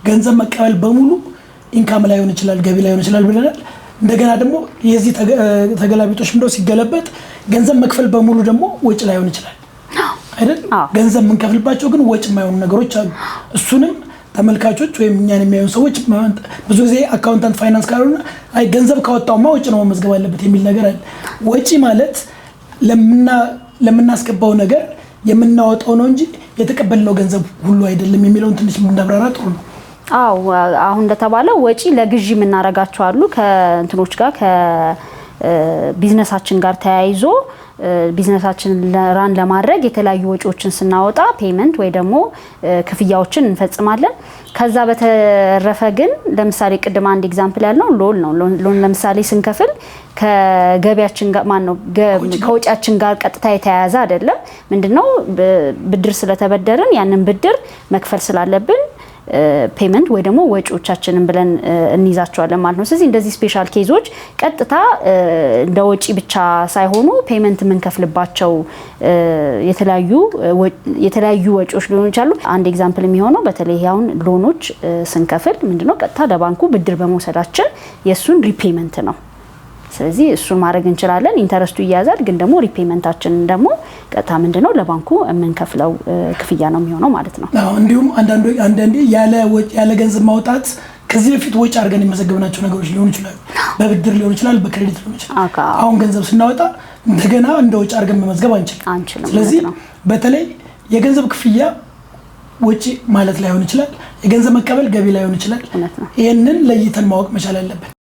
ገንዘብ መቀበል በሙሉ ኢንካም ላይ ሆነ ይችላል ገቢ ላይ ሆነ ይችላል ብለናል እንደገና ደግሞ የዚህ ተገላቢጦሽ እንደው ሲገለበጥ ገንዘብ መክፈል በሙሉ ደግሞ ወጪ ላይ ሆነ ይችላል አይደል ገንዘብ ምን ከፍልባቸው ግን ወጪ የማይሆኑ ነገሮች አሉ እሱንም ተመልካቾች ወይም እኛን የሚያዩን ሰዎች ብዙ ጊዜ አካውንታንት ፋይናንስ ካሉና አይ ገንዘብ ካወጣውማ ወጪ ነው መዝገብ አለበት የሚል ነገር አለ ወጪ ማለት ለምናስገባው ነገር የምናወጣው ነው እንጂ የተቀበልነው ገንዘብ ሁሉ አይደለም የሚለውን ትንሽ ምንዳብራራ ጥሩ ነው አሁን እንደተባለው ወጪ ለግዢ ምናረጋቸው አሉ ከእንትኖች ጋር ከቢዝነሳችን ጋር ተያይዞ ቢዝነሳችን ራን ለማድረግ የተለያዩ ወጪዎችን ስናወጣ ፔመንት ወይ ደግሞ ክፍያዎችን እንፈጽማለን ከዛ በተረፈ ግን ለምሳሌ ቅድም አንድ ኤግዛምፕል ያለው ሎን ለምሳሌ ስንከፍል ከገቢያችን ጋር ማን ነው ከወጪያችን ጋር ቀጥታ የተያያዘ አይደለም ምንድነው ብድር ስለተበደረን ያንን ብድር መክፈል ስላለብን ፔመንት ወይ ደግሞ ወጪዎቻችንን ብለን እንይዛቸዋለን ማለት ነው ስለዚህ እንደዚህ ስፔሻል ኬዞች ቀጥታ እንደ ወጪ ብቻ ሳይሆኑ ፔመንት ምን ከፍልባቸው የተለያዩ ወጪዎች ሊሆኑ ይችላሉ አንድ ኤግዛምፕል የሚሆነው በተለይ አሁን ሎኖች ስንከፍል ምንድነው ቀጥታ ለባንኩ ብድር በመውሰዳችን የሱን ሪፔመንት ነው ስለዚህ እሱን ማድረግ እንችላለን ኢንተረስቱ ይያዛል ግን ደግሞ ሪፔመንታችን ደግሞ ቀጥታ ምንድነው ለባንኩ የምንከፍለው ክፍያ ነው የሚሆነው ማለት ነው እንዲሁም አንዳንዴ ያለ ገንዘብ ማውጣት ከዚህ በፊት ወጪ አድርገን የመዘገብናቸው ነገሮች ሊሆኑ ይችላሉ በብድር ሊሆን ይችላል በክሬዲት ሊሆን ይችላል አሁን ገንዘብ ስናወጣ እንደገና እንደ ወጪ አድርገን መመዝገብ አንችልም ስለዚህ በተለይ የገንዘብ ክፍያ ወጪ ማለት ላይሆን ይችላል የገንዘብ መቀበል ገቢ ላይሆን ይችላል ይሄንን ለይተን ማወቅ መቻል አለብን